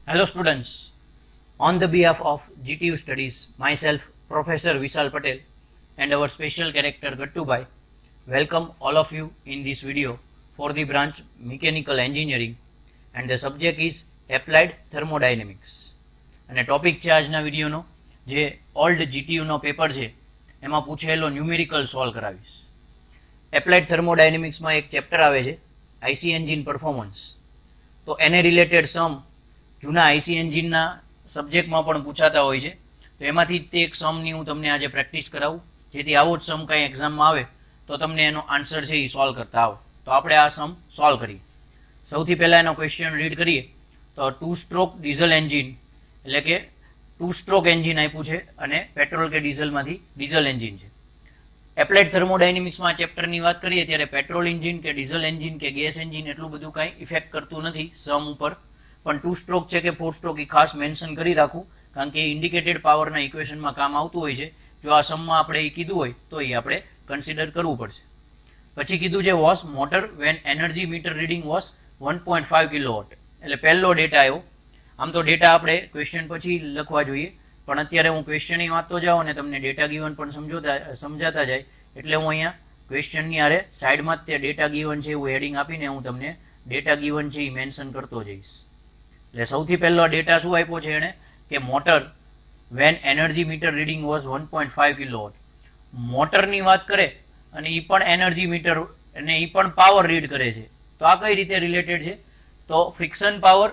Hello students, on the behalf of GTU Studies, myself Professor Vishal Patel and our special character Gattubai, welcome all of you in this video for the branch Mechanical Engineering and the subject is Applied Thermodynamics. અને topic છે આજના વિડીયોનો જે old જીટીયુનો paper છે એમાં પૂછેલો numerical solve કરાવીશ. Applied થર્મોડાયનેમિક્સમાં એક chapter આવે છે આઈસી એન્જિન પરફોર્મન્સ. તો એને રિલેટેડ સમ જૂના આઈસી એન્જિનના સબ્જેક્ટમાં પણ પૂછાતા હોય છે. તો એમાંથી તે એક સમની હું તમને આજે પ્રેક્ટિસ કરાવું જેથી આવો જ સમ કાંઈ એક્ઝામમાં આવે તો તમને એનો આન્સર છે એ સોલ્વ કરતા આવો. તો આપણે આ સમ સોલ્વ કરીએ. સૌથી પહેલાં એનો ક્વેશ્ચન રીડ કરીએ તો 2 સ્ટ્રોક ડીઝલ એન્જિન એટલે કે 2 સ્ટ્રોક એન્જિન આપ્યું છે અને પેટ્રોલ કે ડીઝલમાંથી ડીઝલ એન્જિન છે. એપ્લાઇડ થર્મોડાયનેમિક્સમાં ચેપ્ટરની વાત કરીએ ત્યારે પેટ્રોલ એન્જિન કે ડીઝલ એન્જિન કે ગેસ એન્જિન એટલું બધું કાંઈ ઇફેક્ટ કરતું નથી સમ ઉપર, પણ 2 સ્ટ્રોક છે કે 4 સ્ટ્રોક એ ખાસ મેન્શન કરી રાખવું કારણ કે ઇન્ડિકેટેડ પાવરના ઇક્વેશનમાં કામ આવતું હોય છે. જો આ સમમાં આપણે એ કીધું હોય તો એ આપણે કન્સિડર કરવું પડશે. પછી કીધું છે was motor when energy meter reading was 1.5 kilowatt, એટલે પહેલો ડેટા આવ્યો. આમ તો ડેટા આપણે ક્વેશ્ચન પછી લખવા જોઈએ, પણ અત્યારે હું ક્વેશ્ચનની વાંચતો જાઉં અને તમને ડેટા ગીવન પણ સમજાતા જાય એટલે હું અહીંયા ક્વેશ્ચનની આરે સાઈડમાં જ તે ડેટા ગીવન છે એવું હેડિંગ આપીને હું તમને ડેટા ગીવન છે એ મેન્શન કરતો જઈશ. એટલે સૌથી પહેલો ડેટા શું આપ્યો છે એણે કે motor when energy meter reading was 1.5 kilowatt. મોટરની વાત કરે અને એ પણ એનર્જી મીટર અને એ પણ પાવર રીડ કરે છે. તો આ કઈ રીતે રિલેટેડ છે? તો ફ્રિક્શન પાવર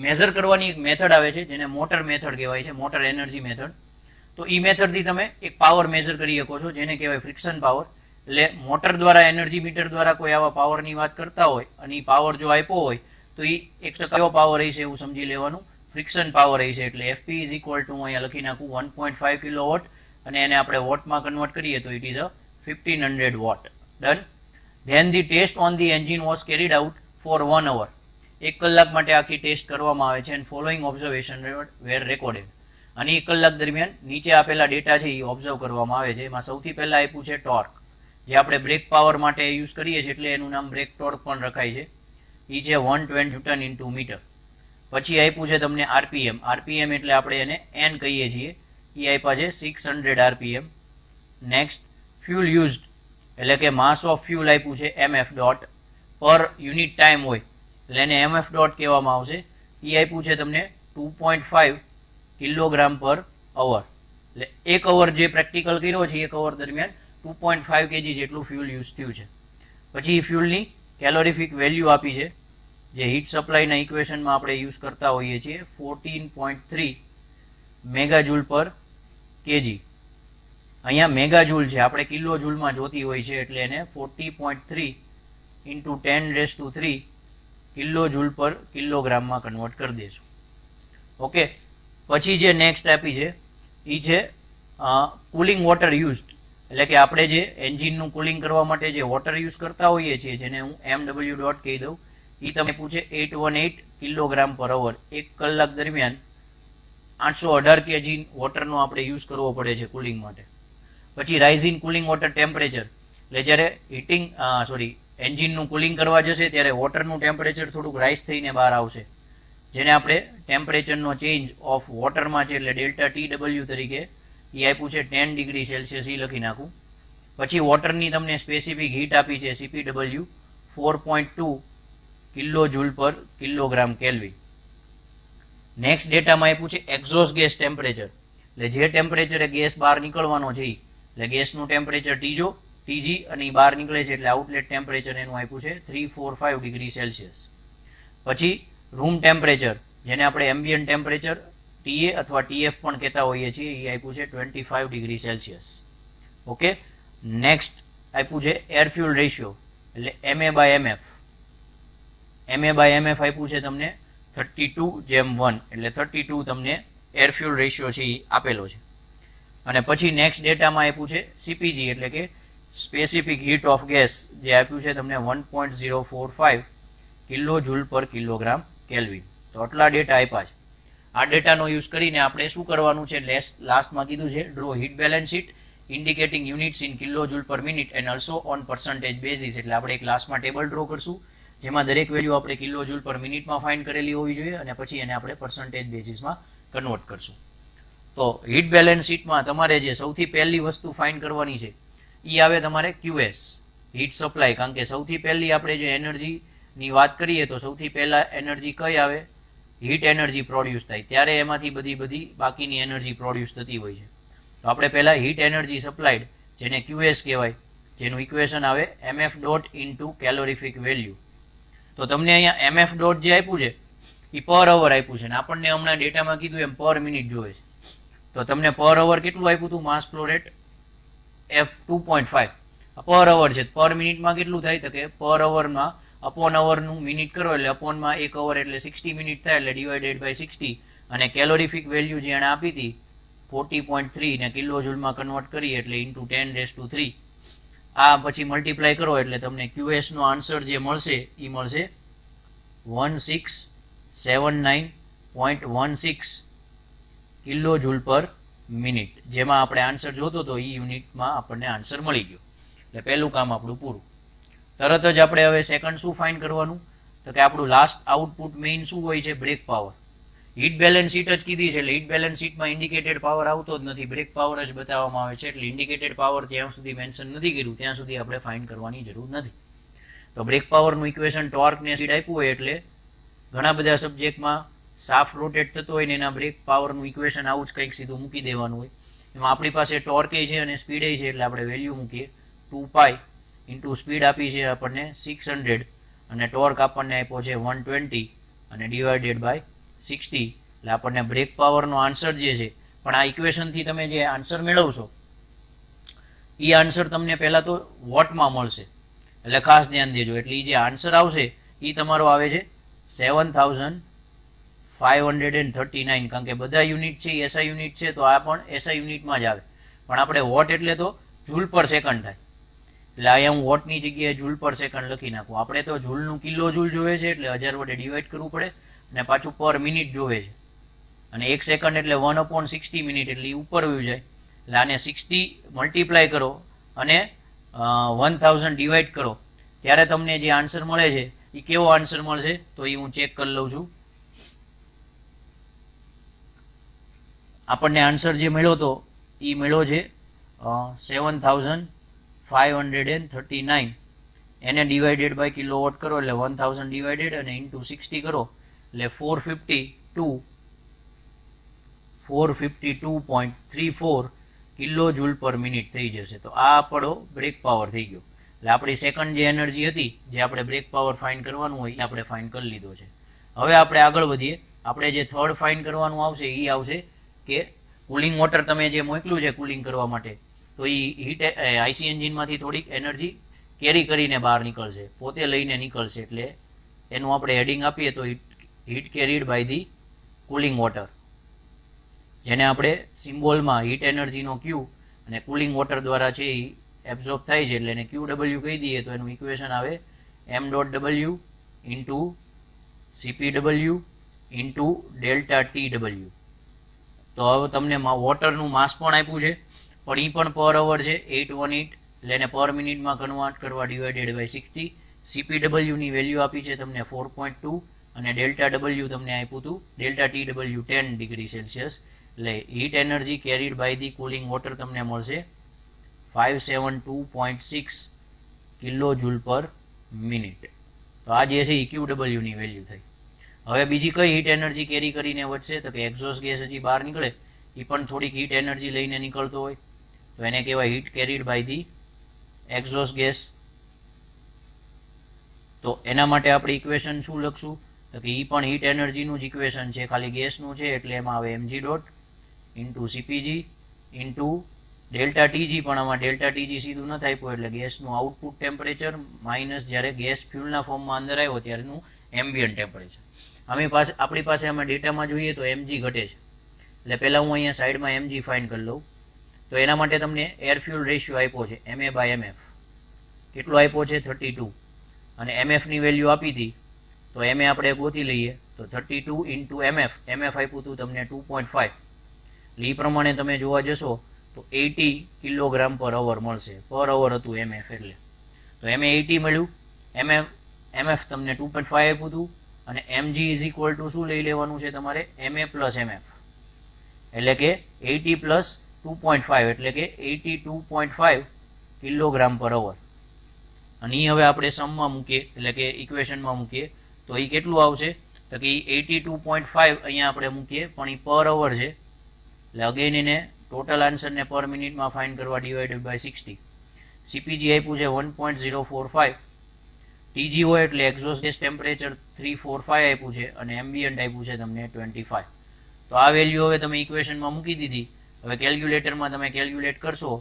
મેઝર કરવાની એક મેથડ આવે છે જેને મોટર મેથડ કહેવાય છે, મોટર એનર્જી મેથડ. તો એ મેથડથી તમે એક પાવર મેઝર કરી શકો છો જેને કહેવાય ફ્રિક્શન પાવર. એટલે મોટર દ્વારા એનર્જી મીટર દ્વારા કોઈ આવા પાવરની વાત કરતા હોય અને એ પાવર જો આપ્યો હોય તો એ 1% કયો પાવર હશે એવું સમજી લેવાનું, ફ્રિક્શન પાવર હશે. એટલે એફપી ઇઝ ઇક્વલ ટુ હું અહીંયા લખી નાખું 1.5 કિલોવોટ અને એને આપણે વોટમાં કન્વર્ટ કરીએ તો it is a 1500 watt. Done. Then the test on the engine was carried out for 1 hour. 1 કલાક માટે આખી ટેસ્ટ કરવામાં આવે છે અને ફોલોઈંગ ઓબ્ઝર્વેશન વેર રેકોર્ડેડ. અને 1 કલાક દરમિયાન નીચે આપેલા ડેટા છે એ ઓબ્ઝર્વ કરવામાં આવે છે. એમાં સૌથી પહેલાં આપ્યું છે ટોર્ક, જે આપણે બ્રેક પાવર માટે યુઝ કરીએ છીએ એટલે એનું નામ બ્રેક ટોર્ક પણ રખાય છે. એ છે 120 ન્યૂટન ઇન્ટુ મીટર. પછી આપ્યું છે તમને આરપીએમ. આરપીએમ એટલે આપણે એને એન કહીએ છીએ, એ આપ્યા છે 600 આરપીએમ. નેક્સ્ટ ફ્યુલ યુઝડ એટલે કે માસ ઓફ ફ્યુલ આપ્યું છે એમએફ ડોટ. પર યુનિટ ટાઈમ હોય એટલે એને એમએફ ડોટ કહેવામાં આવશે. એ આપ્યું છે તમને 2.5 કિલોગ્રામ પર અવર. એટલે 1 અવર જે પ્રેક્ટિકલ કર્યો છે 1 અવર દરમિયાન 2.5 kg જેટલું ફ્યુલ યુઝ થયું છે. પછી એ ફ્યુલની કેલોરીફિક વેલ્યુ આપી છે જે હીટ સપ્લાયના ઇક્વેશનમાં આપણે યુઝ કરતા હોઈએ છીએ 14.3 મેગાજૂલ પર કેજી. અહીંયા મેગાજૂલ છે, આપણે કિલો જૂલમાં જોતી હોય છે એટલે એને 40.3 ઇન્ટુ 10⁻³ કિલો જૂલ પર કિલોગ્રામમાં કન્વર્ટ કરી દઈશું. ઓકે. પછી જે નેક્સ્ટ આપી છે એ છે કુલિંગ વોટર યુઝડ, એટલે કે આપણે જે એન્જિનનું કુલિંગ કરવા માટે જે વોટર યુઝ કરતા હોઈએ છીએ જેને હું MW ડોટ કહી દઉં, એ તમે પૂછે 818 કિલોગ્રામ પર અવર. 1 કલાક દરમિયાન 818 kg વોટરનો આપણે યુઝ કરવો પડે છે કુલિંગ માટે. પછી rise in cooling water temperature, એટલે જ્યારે એન્જિનનું કુલિંગ કરવા જશે ત્યારે વોટરનું ટેમ્પરેચર થોડુંક રાઇઝ થઈને બહાર આવશે જેને આપણે ટેમ્પરેચરનો ચેન્જ ઓફ વોટરમાં છે એટલે ડેલ્ટા TW તરીકે એ આપ્યું છે 10 ડિગ્રી સેલ્સિયસ, એ લખી નાખું. પછી વોટરની તમને સ્પેસિફિક હીટ આપી છે CPW 4.2 કિલો જૂલ પર કિલોગ્રામ કેલ્વિન. નેક્સ્ટ ડેટામાં આપ્યું છે એક્ઝોસ્ટ ગેસ ટેમ્પરેચર, એટલે જે ટેમ્પરેચરે ગેસ બહાર નીકળવાનો છે એટલે ગેસનું ટેમ્પરેચર TG અને એ બહાર નીકળે છે એટલે આઉટલેટ ટેમ્પરેચર એનું આપ્યું છે 345 ડિગ્રી સેલ્સિયસ. પછી રૂમ ટેમ્પરેચર જેને આપણે એમ્બિયન્ટ ટેમ્પરેચર TA અથવા TF પણ કહેતા હોઈએ છીએ એ આપ્યું છે 25 ડિગ્રી સેલ્સિયસ. ઓકે. નેક્સ્ટ આપ્યું છે એર ફ્યુલ રેશિયો એટલે MA/MF. MA/MF આપ્યું છે તમને 32:1 એટલે 32 તમને એર ફ્યુલ રેશિયો છે એ આપેલો છે. અને પછી નેક્સ્ટ ડેટામાં આપ્યું છે CPG એટલે કે સ્પેસિફિક હીટ ઓફ ગેસ, જે આપ્યું છે તમને 1.045 કિલો જૂલ પર કિલોગ્રામ કેલ્વિન. તો આટલા ડેટા આપ્યા છે. આ ડેટાનો યુઝ કરીને આપણે શું કરવાનું છે લાસ્ટમાં કીધું છે draw heat balance sheet indicating units in kilo joule પર minute and also on percentage basis. એટલે આપણે એક લાસ્ટમાં ટેબલ ડ્રો કરશું જેમાં દરેક વેલ્યુ આપણે કિલો જૂલ પર મિનિટમાં ફાઇન્ડ કરેલી હોવી જોઈએ અને પછી એને આપણે પર્સન્ટેજ બેઝિસમાં કન્વર્ટ કરશું. તો હીટ બેલેન્સ શીટમાં તમારે જે સૌથી પહેલી વસ્તુ ફાઇન્ડ કરવાની છે એ આવે તમારે QS હીટ સપ્લાય, કારણ કે સૌથી પહેલી આપણે જે એનર્જીની વાત કરીએ તો સૌથી પહેલાં એનર્જી કઈ આવે, હીટ એનર્જી પ્રોડ્યુસ થાય ત્યારે એમાંથી બધી બાકીની એનર્જી પ્રોડ્યુસ થતી હોય છે. તો આપણે પહેલાં હીટ એનર્જી સપ્લાઈડ જેને QS કહેવાય, જેનું ઇક્વેશન આવે mf ડોટ ઇન્ટુ કેલોરીફિક વેલ્યુ. તો તમને અહીંયા mf ડોટ જે આપ્યું છે એ પર અવર આપ્યું છે અને આપણને હમણાં ડેટામાં કીધું એમ પર મિનિટ જોવે છે. તો તમને પર અવર કેટલું આપ્યું હતું, માસ ફ્લો રેટ F2.5 પર અવર છે. પર મિનિટમાં કેટલું થાય તો કે પર અવરમાં અપોન અવરનું મિનિટ કરો એટલે અપોનમાં 1 અવર એટલે 60 મિનિટ થાય એટલે ડિવાઇડેડ બાય 60 અને કેલોરીફિક વેલ્યુ જે એને આપી હતી 40.3 ને કિલો જૂલમાં કન્વર્ટ કરી એટલે ઇન્ટુ 10⁻³ આ પછી મલ્ટીપ્લાય કરો એટલે તમને QS નો આન્સર જે મળશે એ મળશે 1679.16 કિલો જૂલ પર મિનિટ. જેમાં આપણે આન્સર જોતો તો એ યુનિટમાં આપણને આન્સર મળી ગયો એટલે પહેલું કામ આપણું પૂરું. તરત જ આપણે હવે સેકન્ડ શું ફાઇન્ડ કરવાનું તો કે આપણું લાસ્ટ આઉટપુટ મેઇન શું હોય છે, brake power. Heat balance sheet જ કીધી છે એટલે હીટ બેલેન્સ શીટમાં ઇન્ડિકેટેડ પાવર આવતો જ નથી, બ્રેક પાવર જ બતાવવામાં આવે છે એટલે ઇન્ડિકેટેડ પાવર જ્યાં સુધી મેન્શન નથી કર્યું ત્યાં સુધી આપણે ફાઇન્ડ કરવાની જરૂર નથી. તો બ્રેક પાવરનું ઇક્વેશન ટોર્ક ને સ્પીડ આપ્યું હોય એટલે ઘણા બધા સબ્જેક્ટમાં સાફ રોટેટ થતો હોય ને એના બ્રેક પાવરનું ઇક્વેશન આવું જ કંઈક સીધું મૂકી દેવાનું હોય. એમાં આપણી પાસે ટોર્ક છે અને સ્પીડ છે એટલે આપણે વેલ્યુ મૂકીએ 2π ઇન્ટુ સ્પીડ આપી છે આપણને 600 અને ટોર્ક આપણને આપ્યો છે 120 અને ડિવાઇડેડ બાય 60 એટલે આપણને બ્રેક પાવરનો આન્સર જે છે. પણ આ ઇક્વેશનથી તમે જે આન્સર મેળવશો એ આન્સર તમને પહેલાં તો વોટમાં મળશે એટલે ખાસ ધ્યાન દેજો. એટલે એ જે આન્સર આવશે એ તમારો આવે છે 7539, કારણ કે બધા યુનિટ છે એ SI યુનિટ છે તો આ પણ SI યુનિટમાં જ આવે. પણ આપણે વોટ એટલે તો જૂલ પર સેકન્ડ થાય એટલે અહીંયા હું વોટની જગ્યાએ જૂલ પર સેકન્ડ લખી નાખું. આપણે તો જૂલનું કિલો જૂલ જોવે છે એટલે 1000 વડે ડિવાઈડ કરવું પડે અને પાછું પર મિનિટ જોવે છે અને 1 સેકન્ડ એટલે 1/60 મિનિટ એટલે એ ઉપર વયું જાય એટલે આને 60 મલ્ટીપ્લાય કરો અને 1000 ડિવાઈડ કરો ત્યારે તમને જે આન્સર મળે છે એ કેવો આન્સર મળશે તો એ હું ચેક કરી લઉં છું. આપણને આન્સર જે મળ્યો તો એ મળ્યો છે 7539 એને ડિવાઇડેડ બાય કિલોવોટ કરો એટલે 1000 ડિવાઇડેડ અને ઇન્ટુ 60 કરો એટલે 452.34 કિલો જૂલ પર મિનિટ થઈ જશે. તો આ આપણો બ્રેક પાવર થઈ ગયો. એટલે આપણી સેકન્ડ જે એનર્જી હતી જે આપણે બ્રેક પાવર ફાઇન્ડ કરવાનું હોય એ આપણે ફાઇન્ડ કરી લીધો છે. હવે આપણે આગળ વધીએ. આપણે જે થર્ડ ફાઇન્ડ કરવાનું આવશે એ આવશે કે કુલિંગ વોટર તમે જે મોકલ્યું છે કુલિંગ કરવા માટે તો એ હીટ આઈસી એન્જિનમાંથી થોડીક એનર્જી કેરી કરીને બહાર નીકળશે, પોતે લઈને નીકળશે એટલે એનું આપણે હેડિંગ આપીએ તો heat carried by the cooling water, જેને આપણે સિમ્બોલમાં હીટ એનર્જીનો ક્યુ અને કુલિંગ વોટર દ્વારા છે એ એબ્ઝોર્બ થાય છે એટલે એને QW કહી દઈએ તો એનું ઇક્વેશન આવે m.W into CPW into ΔTW. તો હવે તમને વોટરનું માસ પણ આપ્યું છે પણ એ પણ પર અવર છે 818 એટલે એને પર મિનિટમાં કન્વર્ટ કરવા ડિવાઇડેડ બાય 60. CPWની વેલ્યુ આપી છે તમને 4.2 અને ΔW તમને આપ્યું હતું ΔTW 10 ડિગ્રી સેલ્સિયસ એટલે heat energy carried by the cooling water તમને મળશે 572.6 કિલો જૂલ પર મિનિટ. તો આ જે છે એ QWની વેલ્યુ થઈ. હવે બીજી કઈ હીટ એનર્જી કેરી કરીને વધશે તો કે એક્ઝોસ્ટ ગેસ હજી બહાર નીકળે એ પણ થોડીક હીટ એનર્જી લઈને નીકળતો હોય તો એને કહેવાય heat carried by the exhaust gas. તો એના માટે આપણે ઇક્વેશન શું લખશું તો કે એ પણ હીટ એનર્જીનું જ ઇક્વેશન છે, ખાલી ગેસનું છે એટલે એમાં આવે mg dot into CPG into ΔTG. પણ આમાં ΔTG સીધું ન થાય એટલે ગેસનું આઉટપુટ ટેમ્પરેચર માઇનસ જ્યારે ગેસ ફ્યુલના ફોર્મમાં અંદર આવ્યો ત્યારેનું એમ્બિયન્ટ ટેમ્પરેચર. આપણી પાસે આમાં ડેટામાં જોઈએ તો mg ઘટે છે એટલે પહેલાં હું અહીંયા સાઈડમાં mg ફાઇન્ડ કરી લઉં. તો એના માટે તમને એર ફ્યુલ રેશિયો આપ્યો છે MA/mf. કેટલો આપ્યો છે 32 અને mfની વેલ્યુ આપી હતી તો MA આપણે ગોતી લઈએ તો 32 ઇન્ટુ mf આપ્યું હતું તમને 2.5 એટલે એ પ્રમાણે તમે જોવા જશો તો 80 કિલોગ્રામ પર અવર મળશે. પર અવર હતું mf એટલે તો MA 80 મળ્યું. mf તમને 2.5 આપ્યું હતું અને mg ઇઝ ઇક્વલ ટુ શું લઈ લેવાનું છે તમારે ma પ્લસ mf એટલે કે 80 પ્લસ 2.5 એટલે કે 82.5 કિલોગ્રામ પર અવર. અને એ હવે આપણે સમમાં મૂકીએ એટલે કે ઇક્વેશનમાં મૂકીએ તો એ કેટલું આવશે તો કે 82.5 અહીંયા આપણે મૂકીએ પણ એ પર અવર છે એટલે અગેન એને ટોટલ આન્સરને પર મિનિટમાં ફાઇન્ડ કરવા ડિવાઇડેડ બાય 60. સીપીજી આપ્યું છે 1.045, ટીજી હોય એટલે એક્ઝોસ્ટ ગેસ ટેમ્પરેચર 345 આપ્યું છે અને એમ્બિયન્ટ આપ્યું છે તમને 25. તો આ વેલ્યુ હવે તમે ઇક્વેશનમાં મૂકી દીધી. હવે કેલ્ક્યુલેટરમાં તમે કેલ્ક્યુલેટ કરશો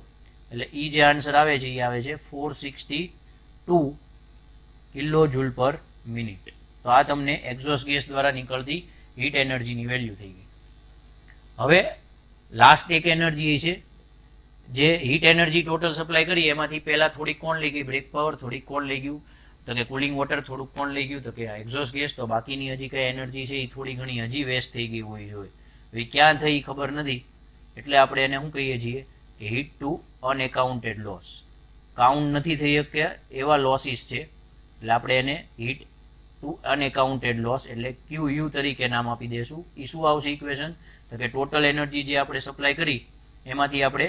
એટલે એ જે આન્સર આવે છે એ આવે છે 462 કિલો જૂલ પર મિનિટ. તો આ તમને એક્ઝોસ્ટ ગેસ દ્વારા નીકળતી હીટ એનર્જીની વેલ્યુ થઈ ગઈ. હવે લાસ્ટ એક એનર્જી એ છે જે હીટ એનર્જી ટોટલ સપ્લાય કરી એમાંથી પહેલાં થોડીક કોણ લઈ ગઈ બ્રેક પાવર, થોડીક કોણ લઈ ગયું તો કે કુલિંગ વોટર, થોડુંક કોણ લઈ ગયું તો કે એક્ઝોસ્ટ ગેસ. તો બાકીની હજી કઈ એનર્જી છે એ થોડી ઘણી હજી વેસ્ટ થઈ ગઈ હોય જોઈએ. હવે ક્યાં થઈ ખબર નથી એટલે આપણે એને શું કહીએ છીએ કે હીટ ટુ અનએકાઉન્ટેડ લોસ. કાઉન્ટ નથી થઈ શક્યા એવા લોસીસ છે એટલે આપણે એને હીટ ટુ અનએકાઉન્ટેડ લોસ એટલે QU તરીકે નામ આપી દેશું. એ શું આવશે ઇક્વેશન તો કે ટોટલ એનર્જી જે આપણે સપ્લાય કરી એમાંથી આપણે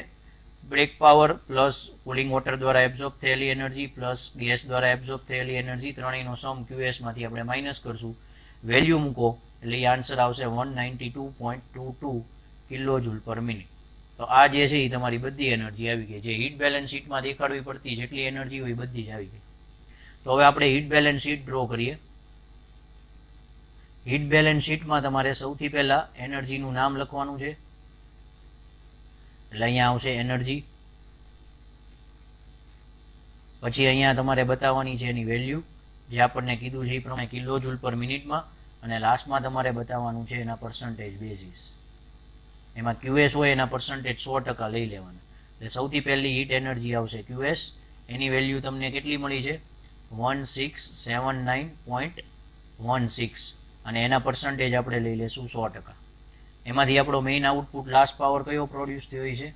brake power plus cooling water દ્વારા એબ્ઝોર્બ થયેલી એનર્જી પ્લસ ગેસ દ્વારા એબ્ઝોર્બ થયેલી એનર્જી ત્રણેયનો સમ QS માંથી આપણે માઇનસ કરશું. વેલ્યુ મૂકો એટલે એ આન્સર આવશે 192.22 કિલો જૂલ પર મિનિટ. તો આ જે છે એ તમારી બધી એનર્જી આવી ગઈ. જે હીટ બેલેન્સ શીટમાં દેખાડવી પડતી જેટલી એનર્જી હોય બધી જ આવી ગઈ. તો હવે આપણે હીટ બેલેન્સ શીટ ડ્રો કરીએ. હીટ બેલેન્સ શીટમાં તમારે સૌથી પહેલા એનર્જીનું નામ લખવાનું છે એટલે અહીંયા આવશે એનર્જી. પછી અહીંયા તમારે બતાવવાની છે એની વેલ્યુ જે આપણને કીધું છે એ પ્રમાણે કિલો જૂલ પર મિનિટમાં અને લાસ્ટમાં તમારે બતાવવાનું છે એના પર્સન્ટેજ બેઝિસ. એમાં QS હોય એના પર્સન્ટેજ 100% લઈ લેવાના. એટલે સૌથી પહેલી હીટ એનર્જી આવશે QS. એની વેલ્યુ તમને કેટલી મળી છે 1679.16 અને એના પર્સન્ટેજ આપણે લઈ લેશું 100%. એમાંથી આપણો મેઇન આઉટપુટ લાસ્ટ પાવર કયો પ્રોડ્યુસ થયો છે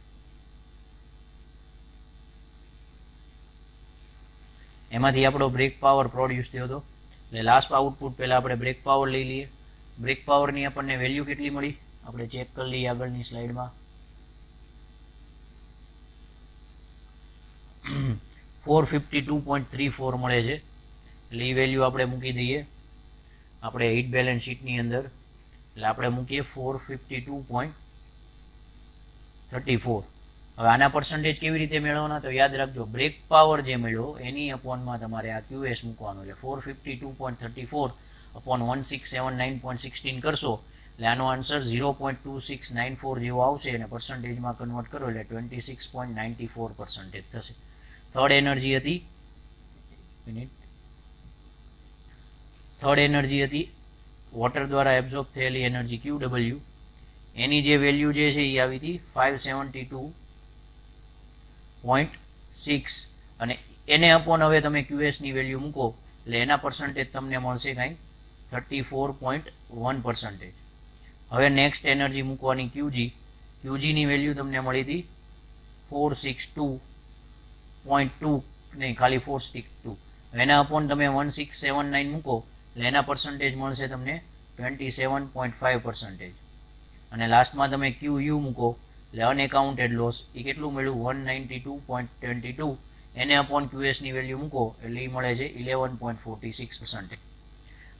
એમાંથી આપણો બ્રેક પાવર પ્રોડ્યુસ થયો હતો એટલે લાસ્ટ આઉટપુટ પહેલાં આપણે બ્રેક પાવર લઈ લઈએ. બ્રેક પાવરની આપણને વેલ્યુ કેટલી મળી આપણે ચેક કરી લઈએ આગળની સ્લાઇડમાં. 452.34 મળે છે એટલે એ વેલ્યુ આપણે મૂકી દઈએ આપણે હીટ બેલેન્સ શીટની અંદર. એટલે આપણે મૂકીએ 452.34. હવે આના પર્સન્ટેજ કેવી રીતે મેળવવાના તો યાદ રાખજો બ્રેક પાવર જે મળ્યો એની અપોનમાં તમારે આ QS મૂકવાનું. એટલે 452.34 અપોન 1679.16 કરશો એટલે આનો આન્સર 0.2694 જેવો આવશે અને પર્સન્ટેજમાં કન્વર્ટ કરો એટલે 26.94% થશે. થર્ડ એનર્જી હતી વોટર દ્વારા એબ્ઝોર્બ થયેલી એનર્જી QW. એની જે વેલ્યુ જે છે એ આવી હતી 572.6 અને એને અપોન હવે તમે QS ની વેલ્યુ મૂકો એટલે એના પર્સન્ટેજ તમને મળશે કાંઈ 34.1%. હવે નેક્સ્ટ એનર્જી મૂકવાની QG ની વેલ્યુ તમને મળી હતી 462.2 નહીં ખાલી 462. એના અપોન તમે 1679 મૂકો એટલે એના પર્સન્ટેજ મળશે તમને 27.5% અને લાસ્ટમાં તમે QU મૂકો એટલે અનએકાઉન્ટેડ લોસ એ કેટલું મળ્યું 192.22 એને અપોન QS ની વેલ્યુ મૂકો એટલે એ મળે છે 11.46%.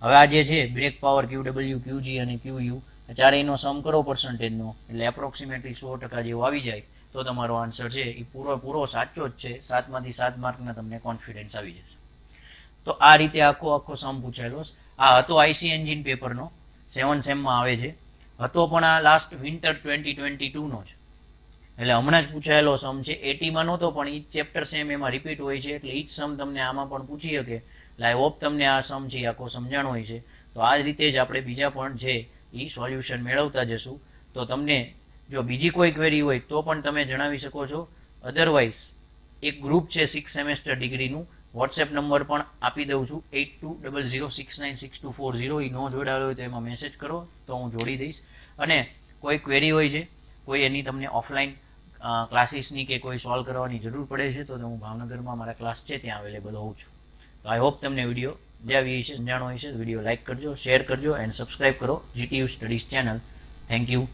હવે આ જે છે બ્રેક પાવર QW, QG અને QU ચારેયનો સમ કરો પર્સન્ટેજનો એટલે એપ્રોક્સિમેટલી 100% જેવો આવી જાય તો તમારો આન્સર છે એ પૂરો સાચો જ છે. 7માંથી 7 માર્કના તમને કોન્ફિડન્સ આવી જશે. તો આ રીતે આખો સમ પૂછાયેલો. આ હતો આઈસી એન્જિન પેપરનો 7 સેમમાં આવે છે. હતો પણ આ લાસ્ટ વિન્ટર 2022નો જ એટલે હમણાં જ પૂછાયેલો સમ છે. 80માં નહોતો પણ એ ચેપ્ટર સેમ એમાં રિપીટ હોય છે એટલે એ જ સમ તમને આમાં પણ પૂછી શકે. એટલે આઈ હોપ તમને આ સમ છે આખો સમજાણો હોય છે. તો આ જ રીતે જ આપણે બીજા પણ છે એ સોલ્યુશન મેળવતા જશું. તો તમને જો બીજી કોઈ ક્વેરી હોય તો પણ તમે જણાવી શકો છો. અધરવાઇઝ એક ગ્રુપ છે 6 સેમેસ્ટર ડિગ્રીનું વોટ્સએપ નંબર પણ આપી દઉં છું 8200696240. એ ન જોડાયેલો હોય તો એમાં મેસેજ કરો તો હું જોડી દઈશ. અને કોઈ ક્વેરી હોય છે કોઈ એની તમને ઓફલાઈન ક્લાસીસની કે કોઈ સોલ્વ કરવાની જરૂર પડે છે તો હું ભાવનગરમાં મારા ક્લાસ છે ત્યાં અવેલેબલ હોઉં છું. તો આઈ હોપ તમને વિડીયો સમજાવી હશે, સમજાણો હશે. વિડીયો લાઇક કરજો, શેર કરજો એન્ડ સબસ્ક્રાઇબ કરો GTU studies channel. Thank you.